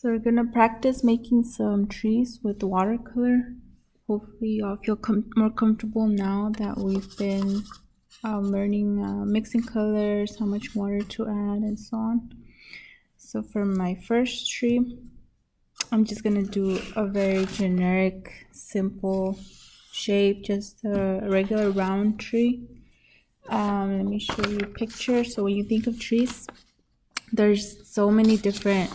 So we're gonna practice making some trees with watercolor. Hopefully y'all feel more comfortable now that we've been learning mixing colors, how much water to add, and so on. So for my first tree, I'm just gonna do a very generic, simple shape, just a regular round tree. Let me show you a picture. So when you think of trees, there's so many different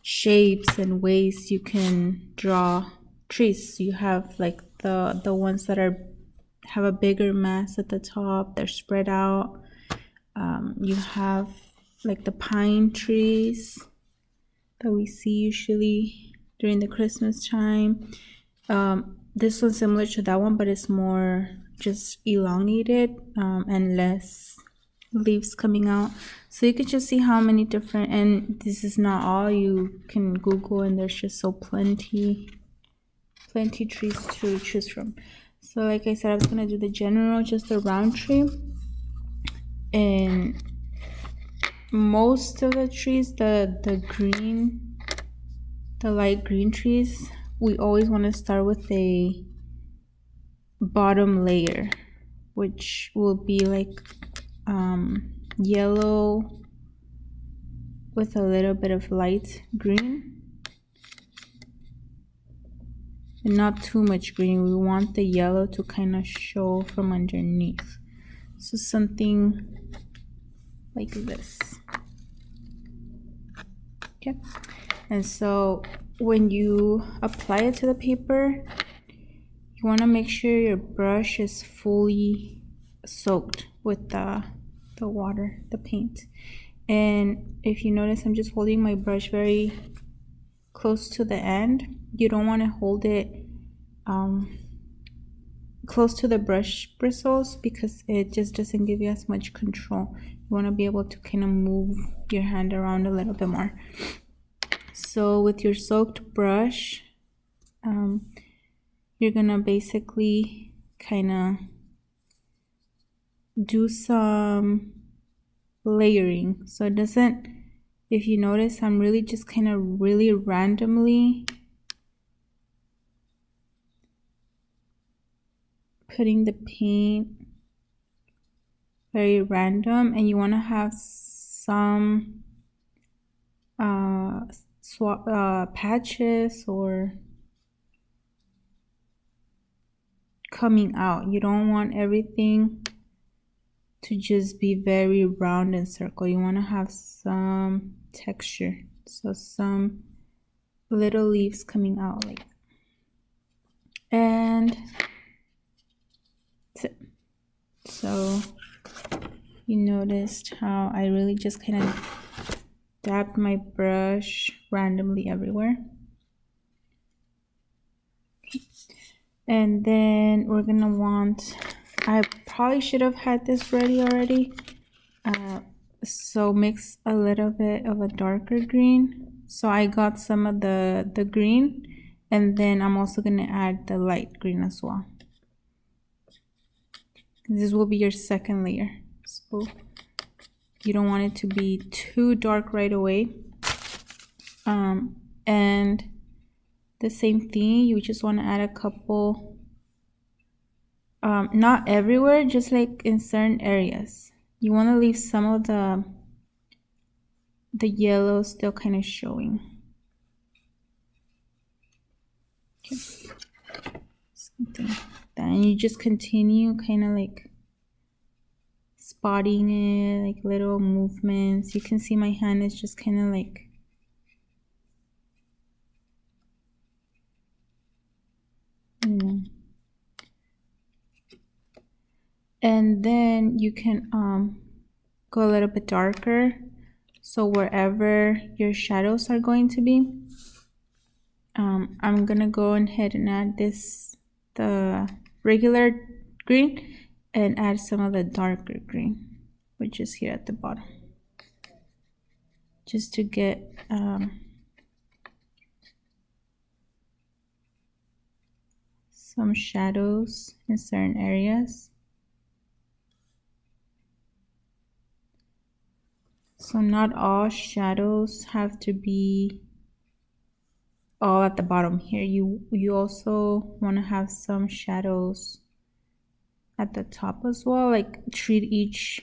shapes and ways you can draw trees. You have like the ones that have a bigger mass at the top, they're spread out. You have like the pine trees that we see usually during the Christmas time. This one's similar to that one, but it's more just elongated and less leaves coming out. So you can just see how many different, and this is not all, you can Google and there's just so plenty trees to choose from. So like I said, I was gonna do the general, just a round tree. And most of the trees, the light green trees, we always want to start with a bottom layer, which will be like yellow with a little bit of light green, and not too much green. We want the yellow to kind of show from underneath. So something like this. Okay. And so when you apply it to the paper, you want to make sure your brush is fully soaked with the water, the paint. And if you notice, I'm just holding my brush very close to the end. You don't want to hold it close to the brush bristles because it just doesn't give you as much control. You want to be able to kind of move your hand around a little bit more. So with your soaked brush, you're gonna basically kind of do some layering. So it doesn't, if you notice, I'm really just kind of really randomly putting the paint very random, and you want to have some patches or coming out. You don't want everything to just be very round and circle. You want to have some texture, so some little leaves coming out like that. And that's it. So you noticed how I really just kind of dabbed my brush randomly everywhere. Okay. And then we're gonna want, I probably should have had this ready already. So mix a little bit of a darker green. So I got some of the green, and then I'm also gonna add the light green as well. This will be your second layer. So you don't want it to be too dark right away. And the same thing, you just want to add a couple, not everywhere, just like in certain areas. You want to leave some of the yellow still kind of showing. Okay. Something like that. And you just continue kind of like spotting it, like little movements. You can see my hand is just kind of like and then you can go a little bit darker, so wherever your shadows are going to be, I'm gonna go ahead and add the regular green, and add some of the darker green, which is here at the bottom, just to get some shadows in certain areas. So not all shadows have to be all at the bottom here. You also want to have some shadows at the top as well. Like treat each,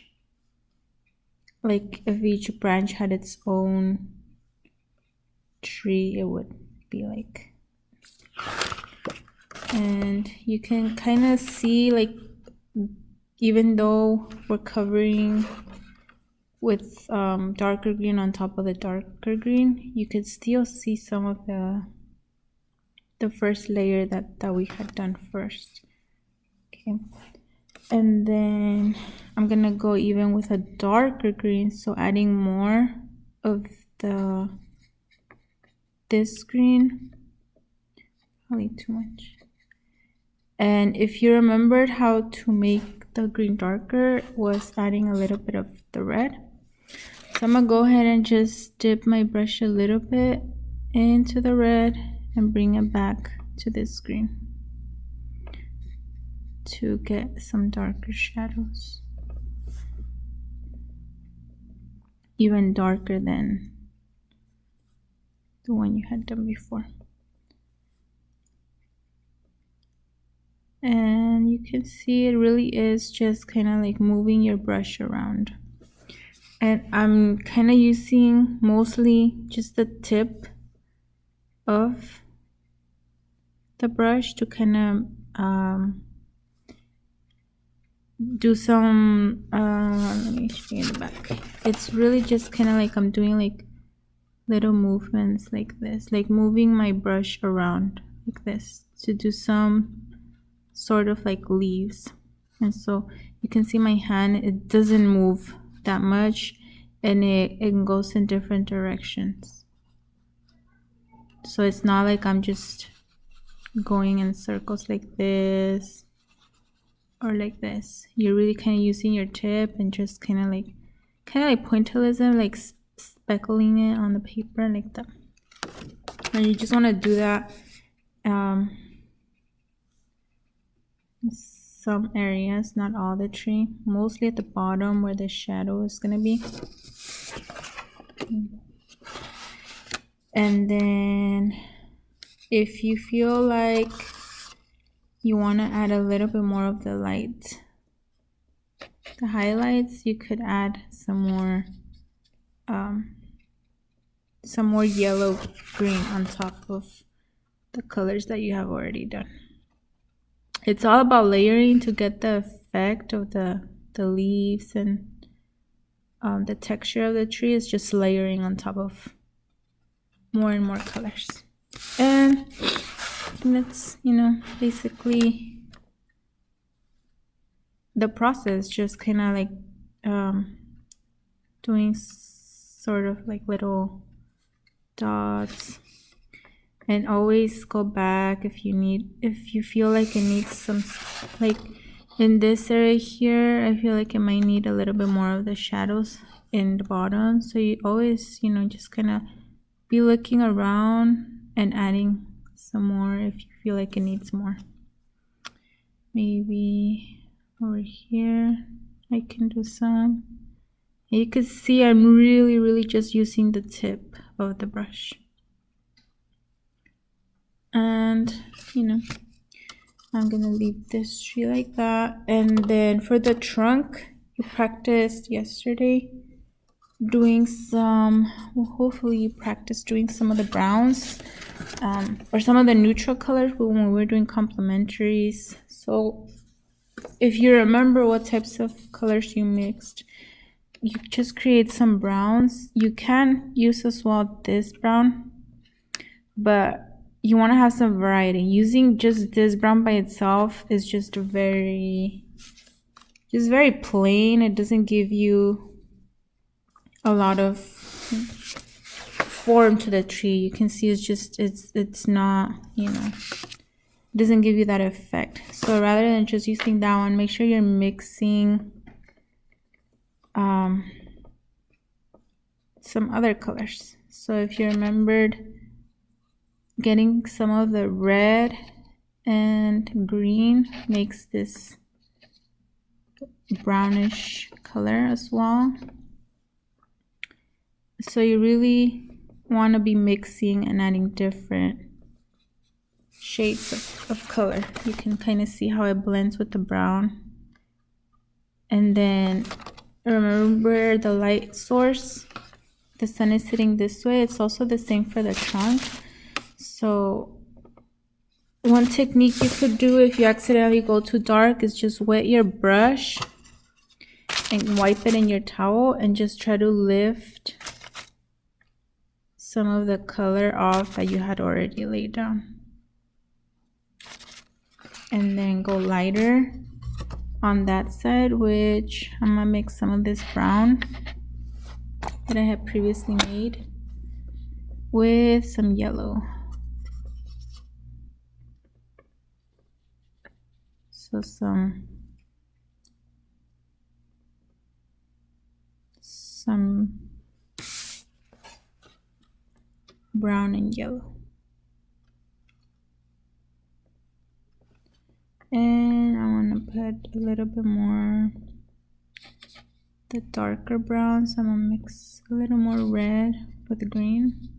like if each branch had its own tree, it would be like, and you can kind of see, like, even though we're covering with darker green on top of the darker green, you could still see some of the first layer that we had done first. Okay, and then I'm gonna go even with a darker green, so adding more of this green, probably too much. And if you remembered how to make the green darker, was adding a little bit of the red. So I'm gonna go ahead and just dip my brush a little bit into the red and bring it back to this green to get some darker shadows, even darker than the one you had done before. And you can see it really is just kind of like moving your brush around. And I'm kind of using mostly just the tip of the brush to kind of do some, let me show you in the back. It's really just kind of like I'm doing like little movements like this, like moving my brush around like this to do some sort of like leaves. And so you can see my hand, it doesn't move that much, and it goes in different directions. So it's not like I'm just going in circles like this or like this. You're really kind of using your tip and just kind of like pointillism, like speckling it on the paper like that. And you just want to do that some areas, not all the tree, mostly at the bottom where the shadow is gonna be. And then if you feel like you want to add a little bit more of the light, the highlights, you could add some more yellow green on top of the colors that you have already done. It's all about layering to get the effect of the leaves, and the texture of the tree is just layering on top of more and more colors. And that's, basically the process, just kind of like doing sort of like little dots. And always go back if you feel like it needs some, like in this area here, I feel like it might need a little bit more of the shadows in the bottom. So you always, just kind of be looking around and adding some more if you feel like it needs more. Maybe over here I can do some. You can see I'm really just using the tip of the brush. And I'm gonna leave this tree like that. And then for the trunk, you practiced yesterday doing some, well, hopefully you practiced doing some of the browns or some of the neutral colors when we were doing complementaries. So if you remember what types of colors you mixed, you just create some browns. You can use as well this brown, but you want to have some variety. Using just this brown by itself is just very plain. It doesn't give you a lot of form to the tree. You can see it's not, it doesn't give you that effect. So rather than just using that one, make sure you're mixing some other colors. So if you remembered, getting some of the red and green makes this brownish color as well. So you really want to be mixing and adding different shades of color. You can kind of see how it blends with the brown. And then remember the light source, the sun is sitting this way. It's also the same for the trunk. So one technique you could do if you accidentally go too dark is just wet your brush and wipe it in your towel and just try to lift some of the color off that you had already laid down. And then go lighter on that side, which I'm gonna mix some of this brown that I had previously made with some yellow. So some brown and yellow. And I want to put a little bit more the darker brown, so I'm gonna mix a little more red with green.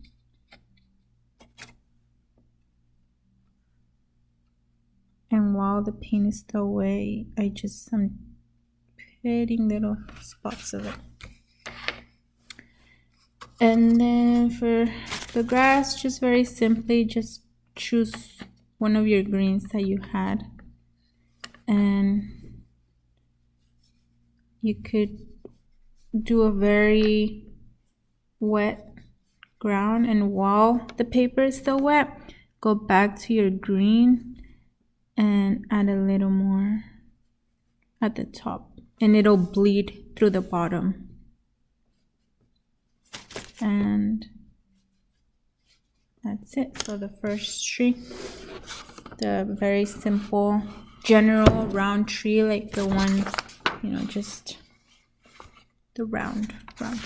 And while the paint is still wet, I'm putting little spots of it. And then for the grass, just very simply, just choose one of your greens that you had. And you could do a very wet ground, and while the paper is still wet, go back to your green and add a little more at the top, and it'll bleed through the bottom. And that's it. So the first tree, the very simple general round tree, like the one, you know, just the round tree.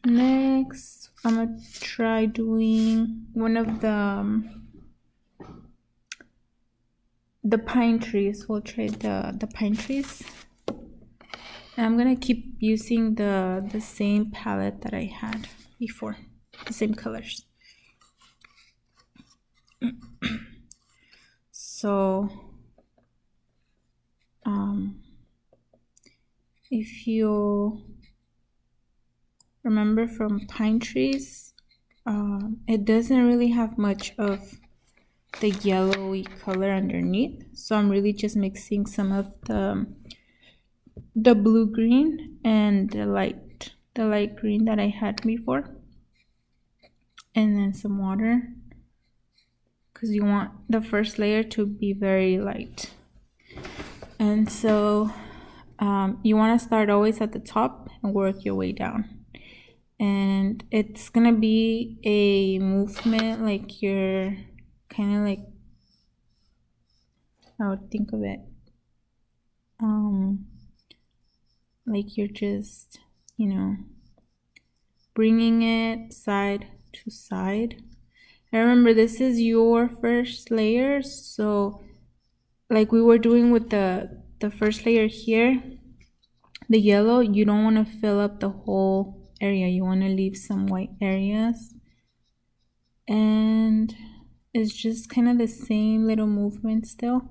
Next I'm gonna try doing one of the pine trees. We'll try the pine trees. And I'm gonna keep using the same palette that I had before, the same colors. So if you remember from pine trees, it doesn't really have much of the yellowy color underneath, so I'm really just mixing some of the blue green and the light green that I had before, and then some water, because you want the first layer to be very light. And so you want to start always at the top and work your way down, and it's gonna be a movement, like you're kind of like, I would think of it like you're just, you know, bringing it side to side. And remember, this is your first layer, so like we were doing with the first layer here, the yellow, you don't want to fill up the whole area, you want to leave some white areas. And it's just kind of the same little movement still,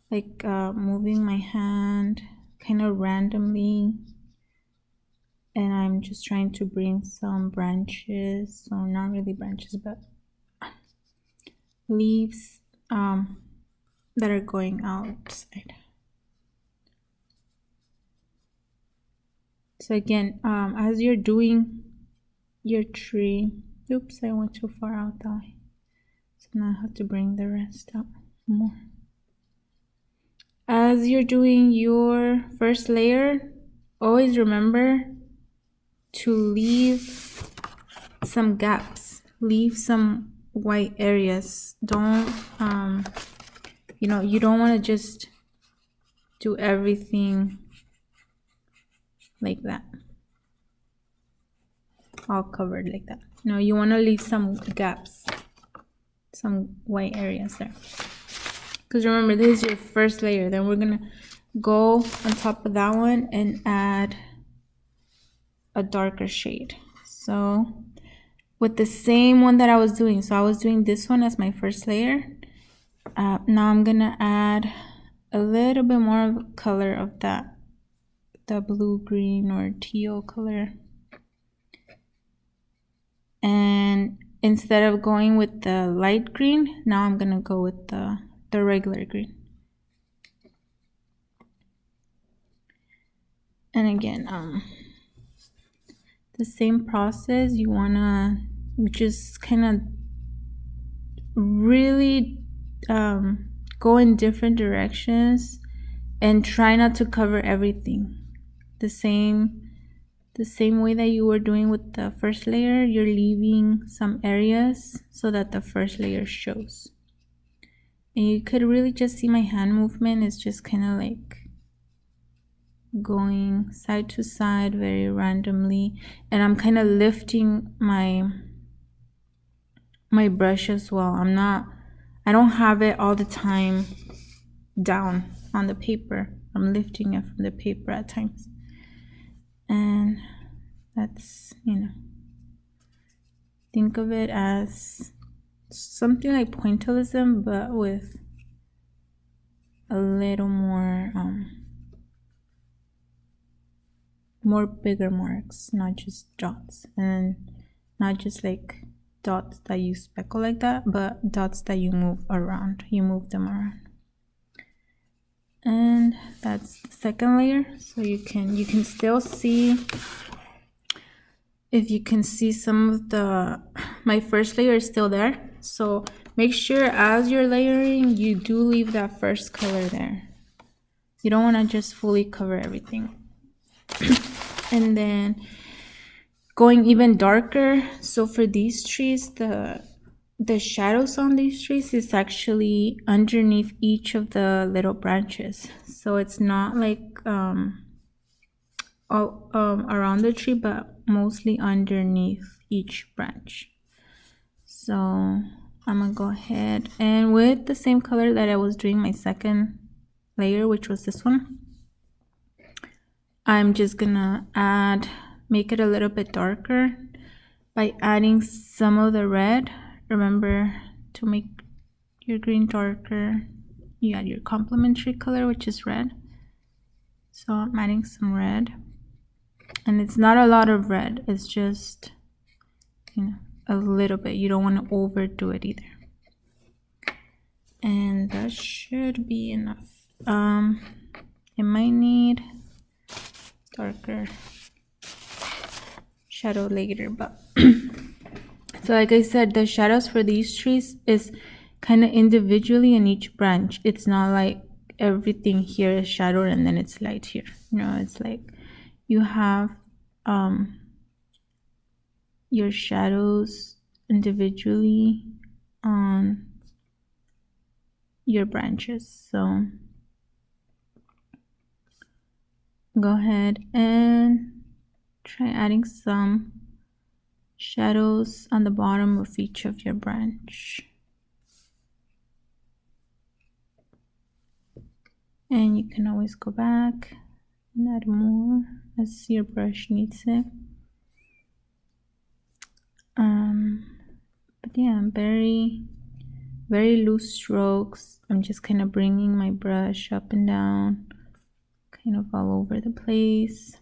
like moving my hand kind of randomly, and I'm just trying to bring some branches, so not really branches but leaves that are going outside. So again, as you're doing your tree, oops, I went too far out that way, so now I have to bring the rest up more. As you're doing your first layer, always remember to leave some gaps, leave some white areas. Don't you know, you don't want to just do everything like that, all covered like that. No, you want to leave some gaps, some white areas there, because remember, this is your first layer. Then we're gonna go on top of that one and add a darker shade. So with the same one that I was doing. So I was doing this one as my first layer. Now I'm gonna add a little bit more of color of that, the blue, green, or teal color. And instead of going with the light green, now I'm gonna go with the regular green. And again, the same process. You wanna just kind of really go in different directions and try not to cover everything. The same way that you were doing with the first layer, you're leaving some areas so that the first layer shows. And you could really just see my hand movement is just kind of like going side to side very randomly, and I'm kind of lifting my brush as well. I don't have it all the time down on the paper. I'm lifting it from the paper at times. And that's, think of it as something like pointillism, but with a little more bigger marks, not just dots, and not just like dots that you speckle like that, but dots that you move around. You move them around. And that's the second layer. So you can still see, if you can see some of my first layer is still there. So make sure as you're layering, you do leave that first color there. You don't want to just fully cover everything. And then going even darker. So for these trees, the shadows on these trees is actually underneath each of the little branches. So it's not like all around the tree, but mostly underneath each branch. So I'm gonna go ahead and with the same color that I was doing my second layer, which was this one, I'm just gonna make it a little bit darker by adding some of the red. Remember, to make your green darker, you add your complementary color, which is red. So I'm adding some red, and it's not a lot of red, it's just a little bit. You don't want to overdo it either. And that should be enough. It might need darker shadow later, but so like I said, the shadows for these trees is kind of individually in each branch. It's not like everything here is shadowed and then it's light here. It's like you have your shadows individually on your branches. So go ahead and try adding some shadows on the bottom of each of your branch. And you can always go back and add more as your brush needs it. But yeah, very, very loose strokes. I'm just kind of bringing my brush up and down, kind of all over the place.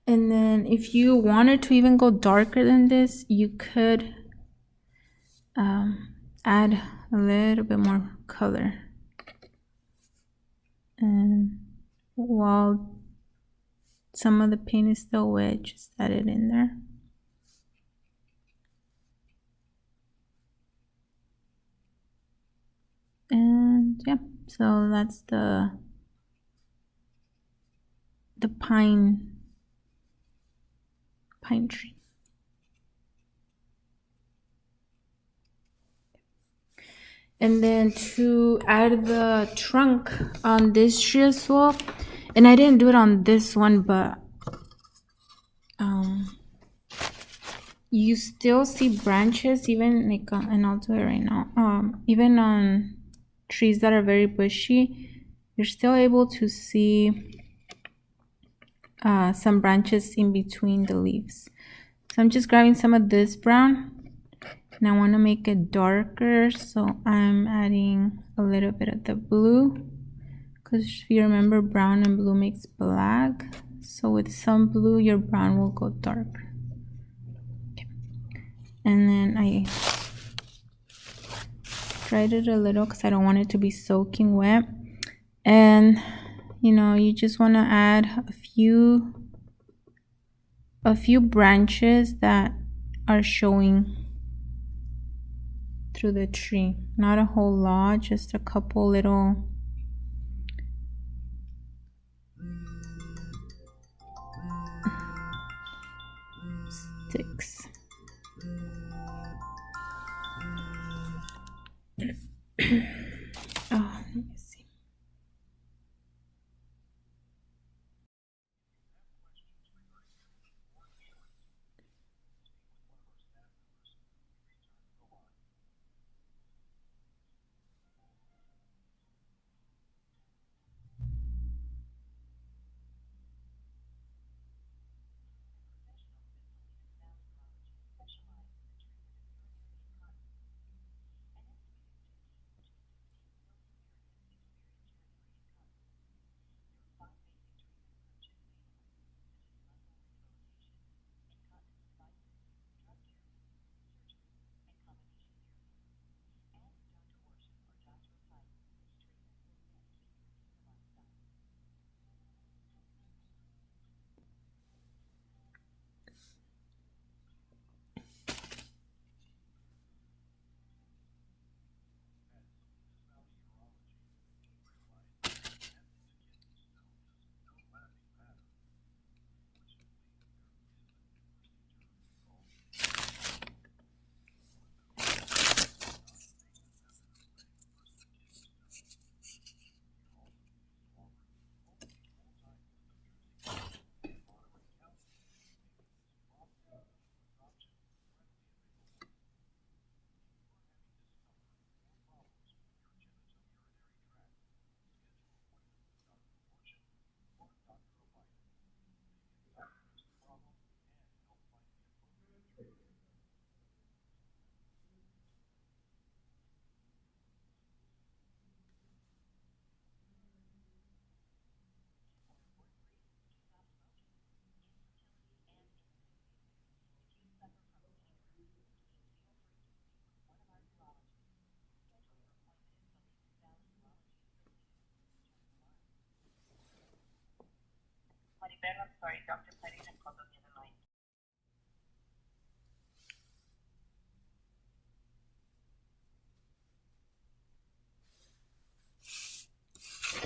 And then if you wanted to even go darker than this, you could add a little bit more color. And while some of the paint is still wet, just add it in there. And yeah, so that's the pine tree. And then to add the trunk on this tree as well, and I didn't do it on this one, but you still see branches, even like, and I'll do it right now, even on trees that are very bushy, you're still able to see some branches in between the leaves. So I'm just grabbing some of this brown, and I want to make it darker, so I'm adding a little bit of the blue, because if you remember, brown and blue makes black. So with some blue, your brown will go dark. Okay. And then I dried it a little because I don't want it to be soaking wet. And you know, you just want to add a few branches that are showing through the tree. Not a whole lot, just a couple little sticks. Oh, let me see.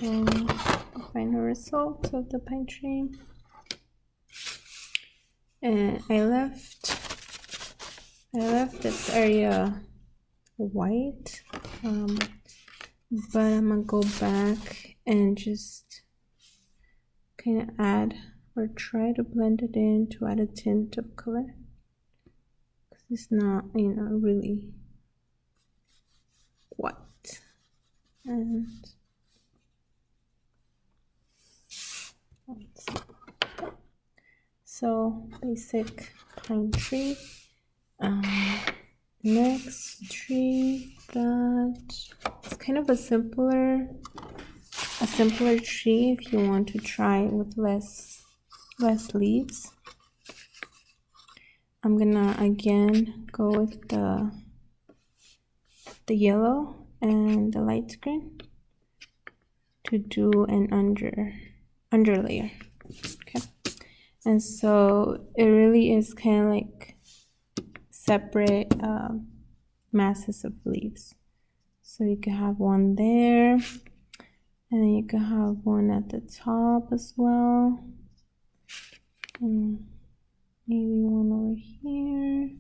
And the final result of the pine tree. And I left this area white, but I'm gonna go back and just kind of add or try to blend it in to add a tint of color, because it's not, you know, really white. And so basic pine tree. Next tree that it's kind of a simpler tree if you want to try with less leaves. I'm gonna again go with the yellow and the light green to do an under layer. Okay, and so it really is kind of like separate masses of leaves. So you can have one there, and then you can have one at the top as well, and maybe one over here.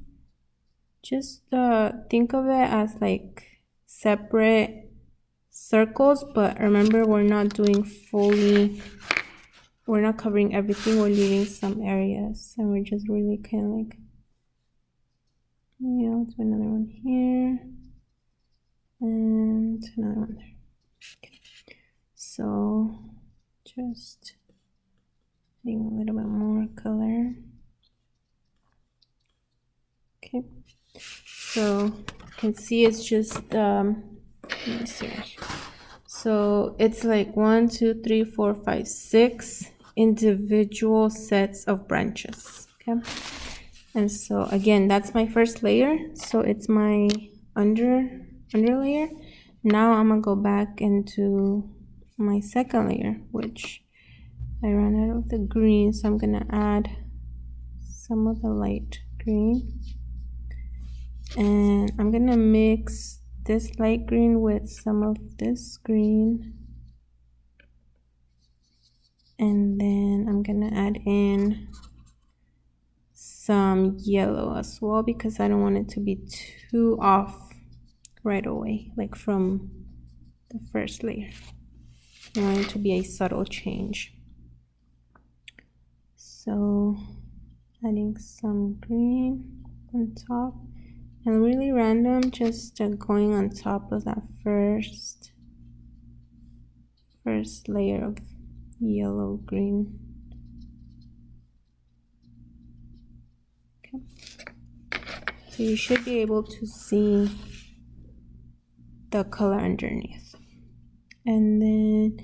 Just think of it as like separate circles, but remember, we're not doing fully, we're not covering everything, we're leaving some areas, and we're just really kind of like, yeah, let's do another one here and another one there. Okay. So just Adding a little bit more color. Okay, so you can see it's just let me see. So it's like 1, 2, 3, 4, 5, 6 individual sets of branches. Okay, and so again, that's my first layer. So it's my under layer. Now I'm gonna go back into my second layer, which I ran out of the green, so I'm gonna add some of the light green, and I'm gonna mix this light green with some of this green, and then I'm gonna add in some yellow as well, because I don't want it to be too off right away, like from the first layer. I want it to be a subtle change. So adding some green on top, and really random, just going on top of that first layer of yellow green. Okay, so you should be able to see the color underneath. And then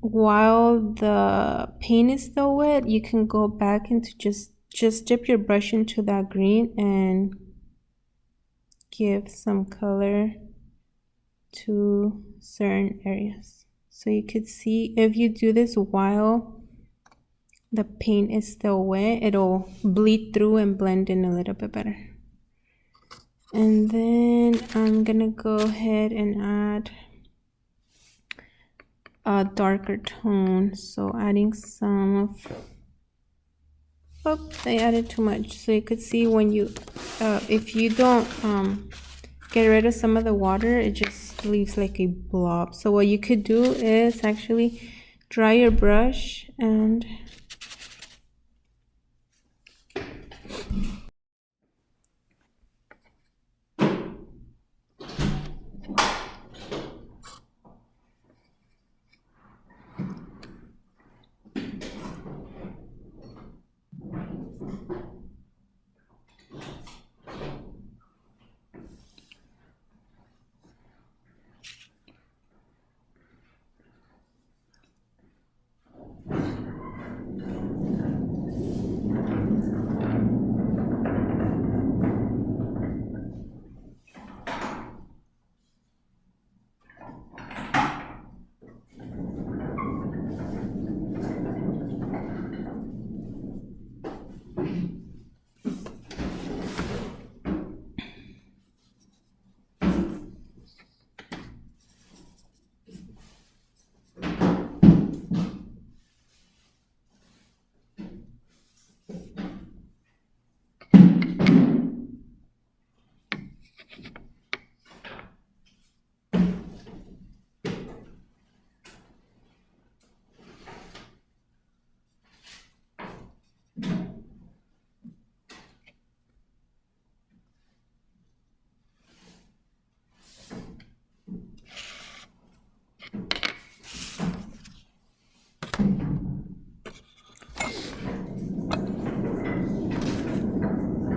while the paint is still wet, you can go back into just dip your brush into that green and give some color to certain areas. So you could see, if you do this while the paint is still wet, it'll bleed through and blend in a little bit better. And then I'm gonna go ahead and add a darker tone, so adding some of, oh, I added too much. So you could see when you if you don't get rid of some of the water, it just leaves like a blob. So what you could do is actually dry your brush and